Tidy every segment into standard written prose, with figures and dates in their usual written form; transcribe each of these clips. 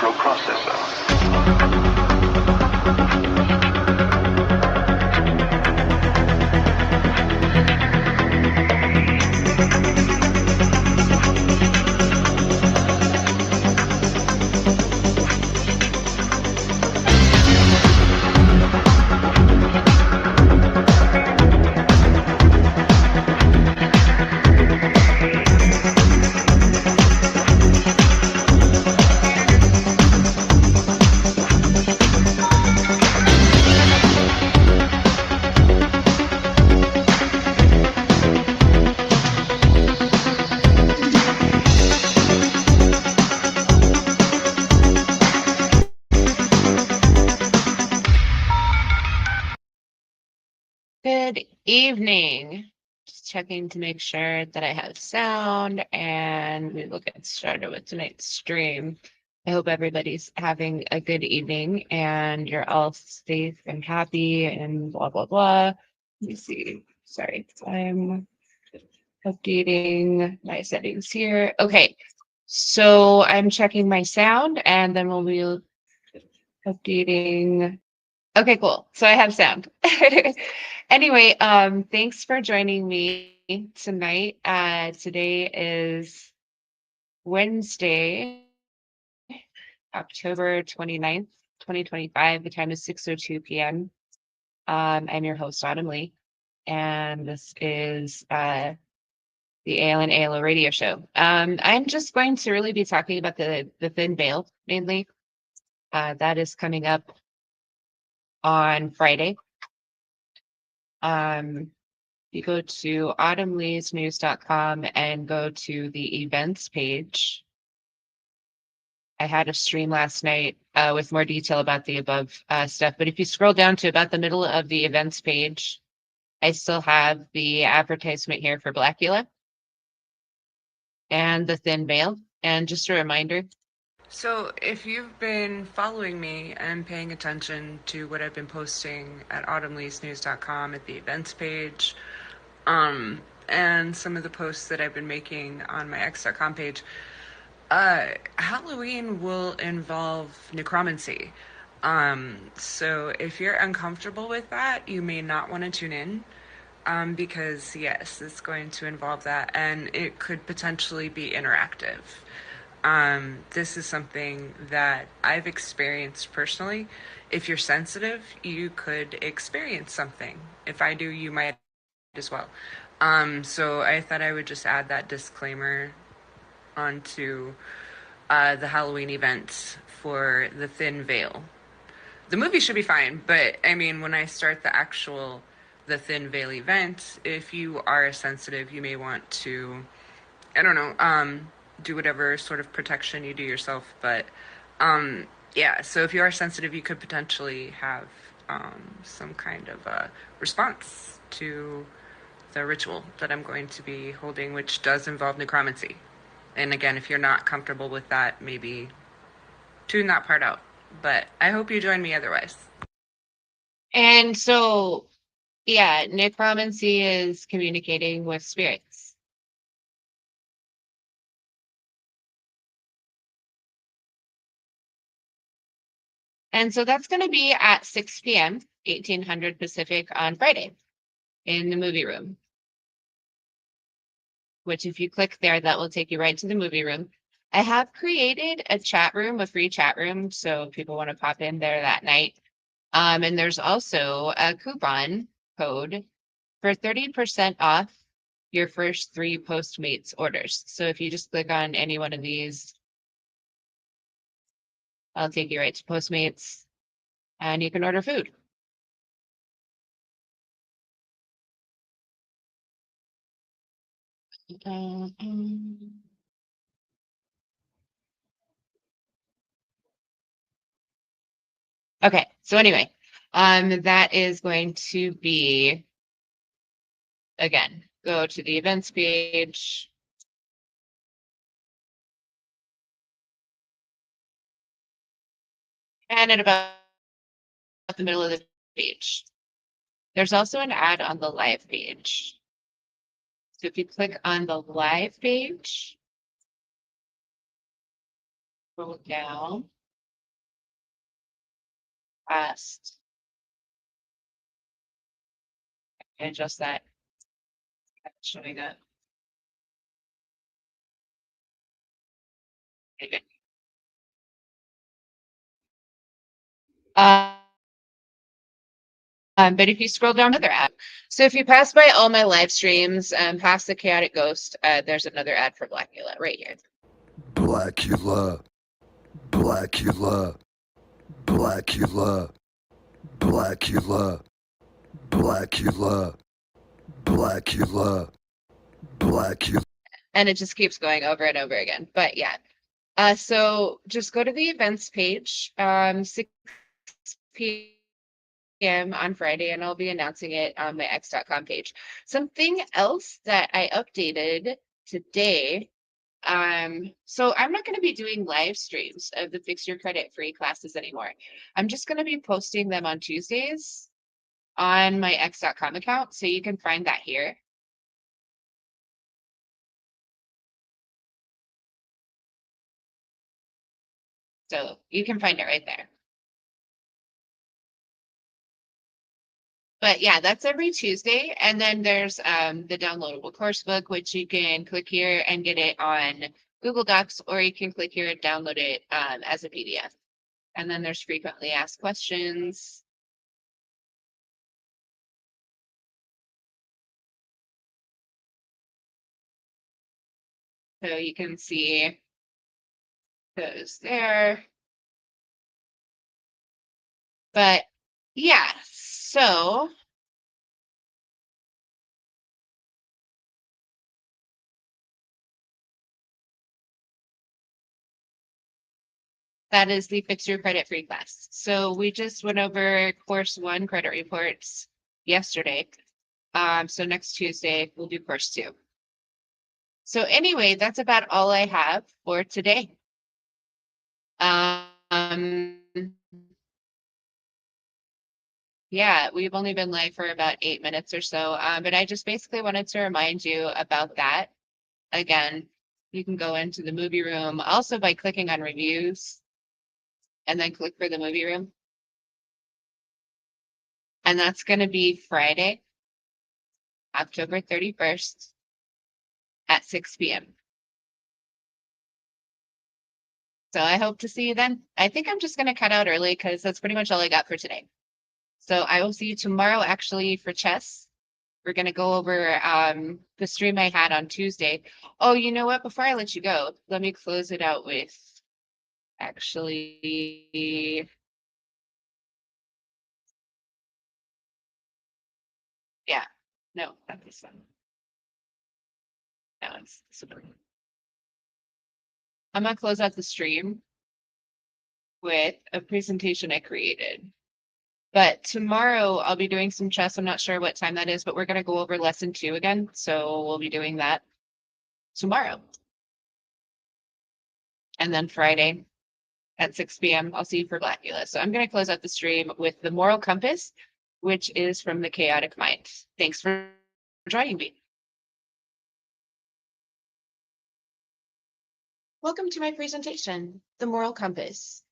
microprocessor. Good evening. Just checking to make sure that I have sound and we will get started with tonight's stream. I hope everybody's having a good evening and you're all safe and happy and blah, blah, blah. Let me see. Sorry, I'm updating my settings here. Okay, so I'm checking my sound and then we'll be updating. Okay, cool. So I have sound. Anyway, thanks for joining me tonight. Today is Wednesday, October 29th, 2025. The time is 6:02 p.m. I'm your host, Autumn Lee, and this is the AL and ALO radio show. I'm just going to really be talking about the Thin Veil mainly. That is coming up on Friday. You go to autumnleesnews.com and go to the events page. I had a stream last night with more detail about the above stuff, but if you scroll down to about the middle of the events page, I still have the advertisement here for Blackula and the Thin Veil. And just a reminder. So if you've been following me and paying attention to what I've been posting at autumnleesnews.com at the events page, and some of the posts that I've been making on my x.com page, Halloween will involve necromancy. So if you're uncomfortable with that, you may not want to tune in. Because yes, it's going to involve that, and it could potentially be interactive. This is something that I've experienced personally. If you're sensitive, you could experience something. If I do, you might as well. So I thought I would just add that disclaimer onto the Halloween event for the Thin Veil. The movie should be fine, but I mean, when I start the Thin Veil event, if you are sensitive, you may want to, I don't know, do whatever sort of protection you do yourself. But yeah, so if you are sensitive, you could potentially have some kind of a response to the ritual that I'm going to be holding, which does involve necromancy. And again, if you're not comfortable with that, maybe tune that part out. But I hope you join me otherwise. And so, yeah, necromancy is communicating with spirits. And so that's going to be at 6 p.m., 1800 Pacific on Friday in the movie room, which if you click there, that will take you right to the movie room. I have created a chat room, a free chat room, so people want to pop in there that night. And there's also a coupon code for 30% off your first 3 Postmates orders. So if you just click on any one of these, I'll take you right to Postmates and you can order food. Okay, so anyway, that is going to be, again, go to the events page. And at about the middle of the page. There's also an ad on the live page. So if you click on the live page, scroll down, past. Adjust that. Showing up. Okay, good. But if you scroll down to their ad, so if you pass by all my live streams, past the Chaotic Ghost, there's another ad for Blackula right here. Blackula, Blackula, Blackula, Blackula, Blackula, Blackula, Blackula. And it just keeps going over and over again. But yeah. So just go to the events page, 6 p.m. on Friday, and I'll be announcing it on my x.com page. Something else that I updated today. So I'm not going to be doing live streams of the Fix Your Credit free classes anymore. I'm just going to be posting them on Tuesdays on my x.com account. So you can find that here. So you can find it right there. But yeah, that's every Tuesday. And then there's the downloadable course book, which you can click here and get it on Google Docs, or you can click here and download it as a PDF. And then there's frequently asked questions. So you can see those there. But yeah, so that is the Fix Your Credit free class. So we just went over course 1 credit reports yesterday. So next Tuesday we'll do course 2. So anyway, that's about all I have for today. Yeah, we've only been live for about 8 minutes or so, but I just basically wanted to remind you about that. Again, you can go into the movie room also by clicking on reviews and then click for the movie room. And that's going to be Friday, October 31st at 6 p.m. So I hope to see you then. I think I'm just going to cut out early because that's pretty much all I got for today. So I will see you tomorrow actually for chess. We're going to go over the stream I had on Tuesday. Oh, you know what? Before I let you go, let me close it out with actually. Yeah, no, not this one. No, it's this one. I'm going to close out the stream with a presentation I created. But tomorrow I'll be doing some chess. I'm not sure what time that is, but we're going to go over lesson 2 again. So we'll be doing that tomorrow. And then Friday at 6 p.m. I'll see you for Blackula. So I'm going to close out the stream with the Moral Compass, which is from the Chaotic Mind. Thanks for joining me. Welcome to my presentation, The Moral Compass,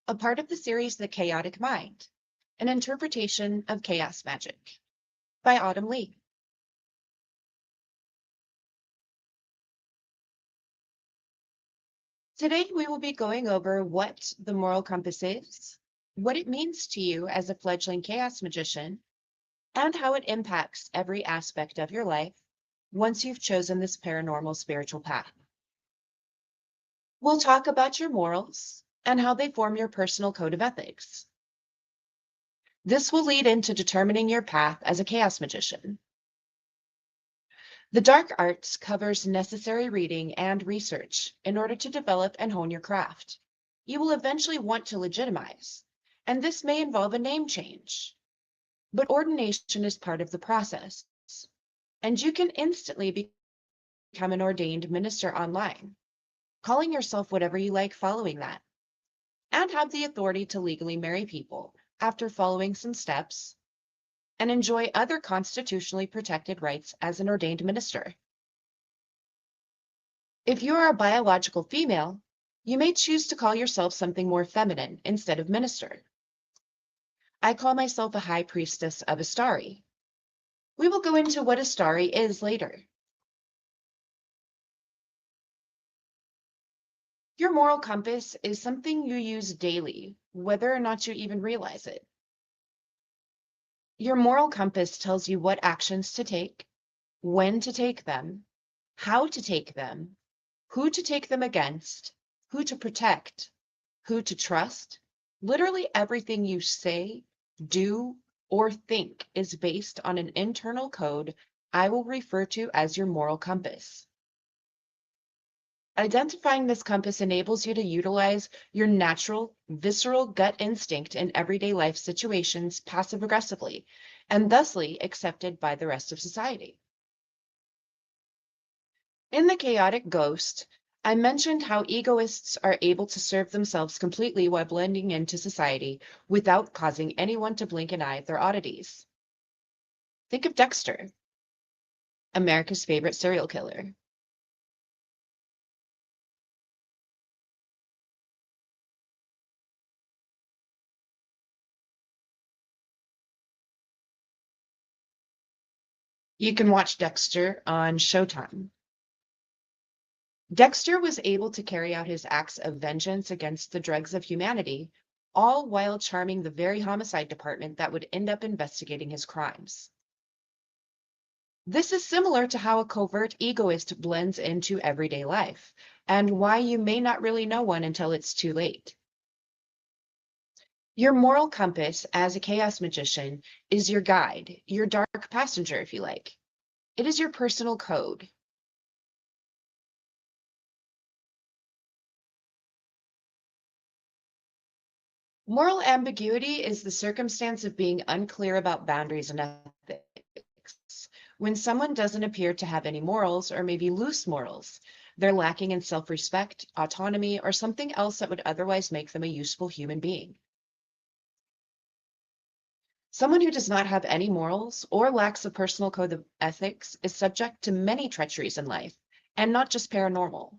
a part of the series The Chaotic Mind, an interpretation of chaos magic by Autumn Lee. Today, we will be going over what the Moral Compass is, what it means to you as a fledgling chaos magician, and how it impacts every aspect of your life once you've chosen this paranormal spiritual path. We'll talk about your morals and how they form your personal code of ethics. This will lead into determining your path as a chaos magician. The dark arts covers necessary reading and research in order to develop and hone your craft. You will eventually want to legitimize, and this may involve a name change. But ordination is part of the process, and you can instantly become an ordained minister online, calling yourself whatever you like following that, and have the authority to legally marry people after following some steps and enjoy other constitutionally protected rights as an ordained minister. If you are a biological female, you may choose to call yourself something more feminine instead of minister. I call myself a high priestess of Astari. We will go into what Astari is later. Your moral compass is something you use daily, whether or not you even realize it. Your moral compass tells you what actions to take, when to take them, how to take them, who to take them against, who to protect, who to trust. Literally everything you say, do, or think is based on an internal code I will refer to as your moral compass. Identifying this compass enables you to utilize your natural, visceral gut instinct in everyday life situations passive aggressively, and thusly accepted by the rest of society. In The Chaotic Ghost, I mentioned how egoists are able to serve themselves completely while blending into society without causing anyone to blink an eye at their oddities. Think of Dexter, America's favorite serial killer. You can watch Dexter on Showtime. Dexter was able to carry out his acts of vengeance against the dregs of humanity, all while charming the very homicide department that would end up investigating his crimes. This is similar to how a covert egoist blends into everyday life, and why you may not really know one until it's too late. Your moral compass as a chaos magician is your guide, your dark passenger, if you like. It is your personal code. Moral ambiguity is the circumstance of being unclear about boundaries and ethics. When someone doesn't appear to have any morals or maybe loose morals, they're lacking in self-respect, autonomy, or something else that would otherwise make them a useful human being. Someone who does not have any morals or lacks a personal code of ethics is subject to many treacheries in life, and not just paranormal.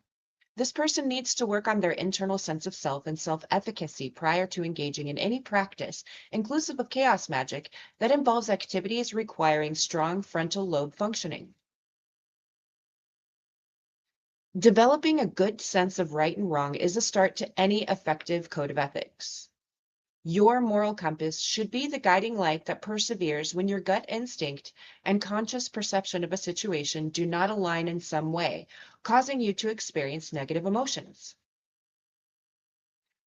This person needs to work on their internal sense of self and self-efficacy prior to engaging in any practice, inclusive of chaos magic, that involves activities requiring strong frontal lobe functioning. Developing a good sense of right and wrong is a start to any effective code of ethics. Your moral compass should be the guiding light that perseveres when your gut instinct and conscious perception of a situation do not align in some way, causing you to experience negative emotions.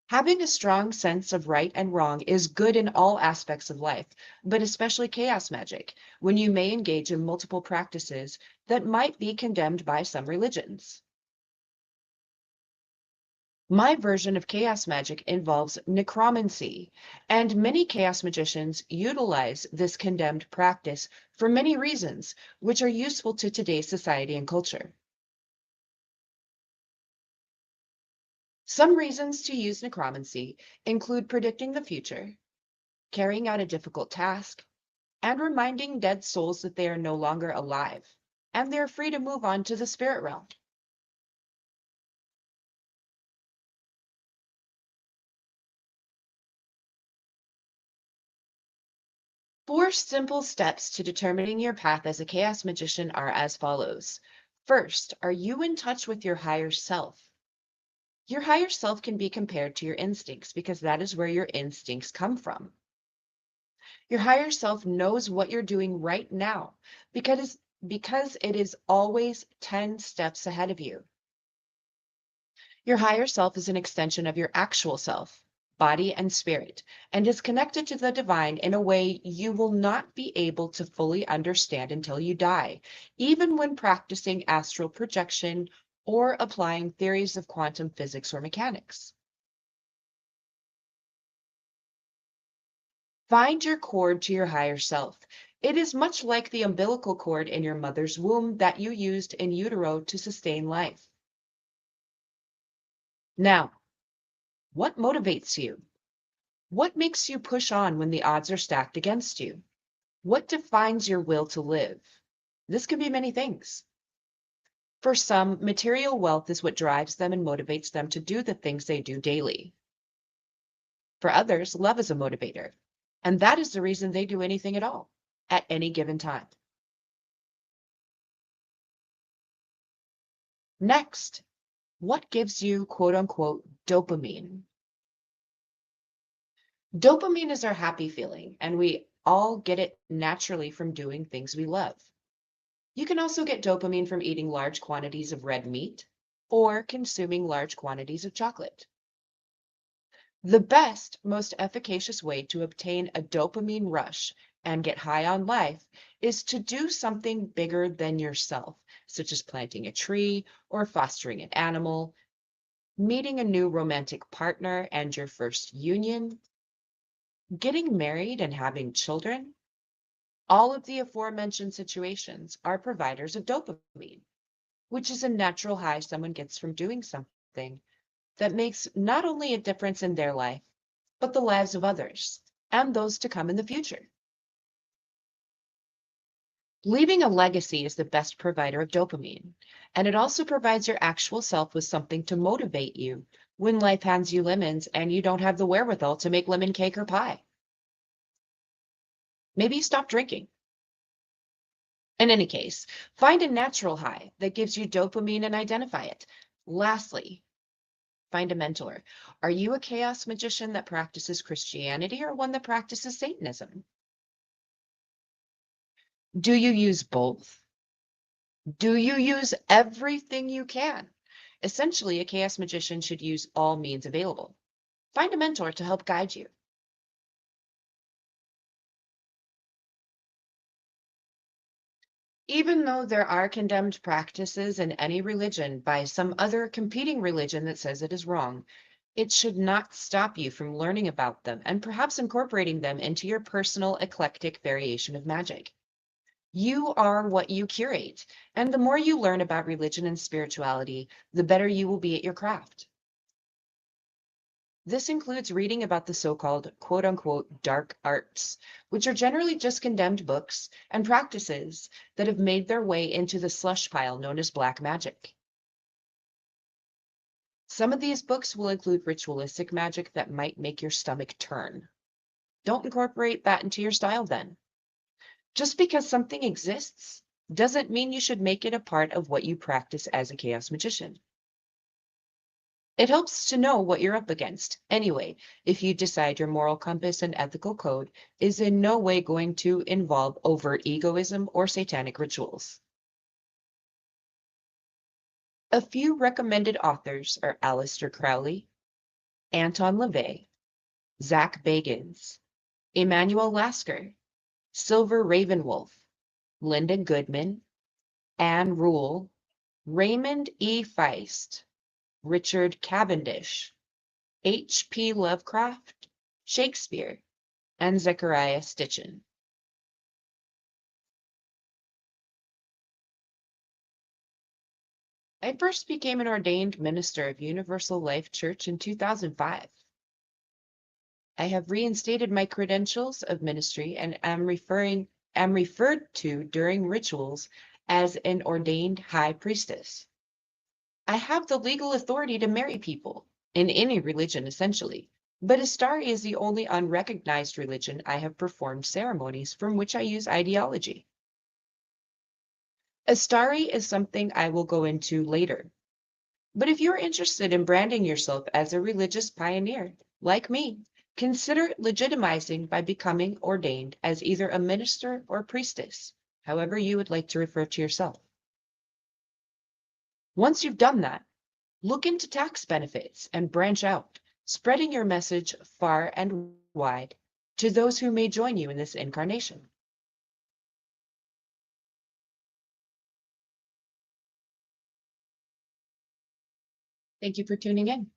Having a strong sense of right and wrong is good in all aspects of life, but especially chaos magic, when you may engage in multiple practices that might be condemned by some religions. My version of chaos magic involves necromancy, and many chaos magicians utilize this condemned practice for many reasons, which are useful to today's society and culture. Some reasons to use necromancy include predicting the future, carrying out a difficult task, and reminding dead souls that they are no longer alive, and they are free to move on to the spirit realm. 4 simple steps to determining your path as a chaos magician are as follows. First, are you in touch with your higher self? Your higher self can be compared to your instincts because that is where your instincts come from. Your higher self knows what you're doing right now because it is always 10 steps ahead of you. Your higher self is an extension of your actual self, body and spirit, and is connected to the divine in a way you will not be able to fully understand until you die, even when practicing astral projection or applying theories of quantum physics or mechanics. Find your cord to your higher self. It is much like the umbilical cord in your mother's womb that you used in utero to sustain life. Now, what motivates you? What makes you push on when the odds are stacked against you? What defines your will to live? This could be many things. For some, material wealth is what drives them and motivates them to do the things they do daily. For others, love is a motivator. And that is the reason they do anything at all at any given time. Next, what gives you quote unquote dopamine? Dopamine is our happy feeling, and we all get it naturally from doing things we love. You can also get dopamine from eating large quantities of red meat or consuming large quantities of chocolate. The best, most efficacious way to obtain a dopamine rush and get high on life is to do something bigger than yourself, such as planting a tree or fostering an animal, meeting a new romantic partner and your first union, getting married and having children. All of the aforementioned situations are providers of dopamine, which is a natural high someone gets from doing something that makes not only a difference in their life, but the lives of others and those to come in the future. Leaving a legacy is the best provider of dopamine, and it also provides your actual self with something to motivate you when life hands you lemons and you don't have the wherewithal to make lemon cake or pie. Maybe you stop drinking. In any case, find a natural high that gives you dopamine and identify it. Lastly, find a mentor. Are you a chaos magician that practices Christianity or one that practices Satanism? Do you use both? Do you use everything you can? Essentially, a chaos magician should use all means available. Find a mentor to help guide you. Even though there are condemned practices in any religion by some other competing religion that says it is wrong, it should not stop you from learning about them and perhaps incorporating them into your personal eclectic variation of magic. You are what you curate, and the more you learn about religion and spirituality, the better you will be at your craft. This includes reading about the so-called quote unquote dark arts, which are generally just condemned books and practices that have made their way into the slush pile known as black magic. Some of these books will include ritualistic magic that might make your stomach turn. Don't incorporate that into your style then. Just because something exists doesn't mean you should make it a part of what you practice as a chaos magician. It helps to know what you're up against. Anyway, if you decide your moral compass and ethical code is in no way going to involve overt egoism or satanic rituals. A few recommended authors are Aleister Crowley, Anton LaVey, Zach Bagans, Emmanuel Lasker, Silver Ravenwolf, Linda Goodman, Anne Rule, Raymond E. Feist, Richard Cavendish, H.P. Lovecraft, Shakespeare, and Zechariah Stitchin. I first became an ordained minister of Universal Life Church in 2005. I have reinstated my credentials of ministry and am referred to during rituals as an ordained high priestess. I have the legal authority to marry people in any religion, essentially, but Astari is the only unrecognized religion I have performed ceremonies from which I use ideology. Astari is something I will go into later. But if you're interested in branding yourself as a religious pioneer, like me, consider legitimizing by becoming ordained as either a minister or priestess, however you would like to refer to yourself. Once you've done that, look into tax benefits and branch out, spreading your message far and wide to those who may join you in this incarnation. Thank you for tuning in.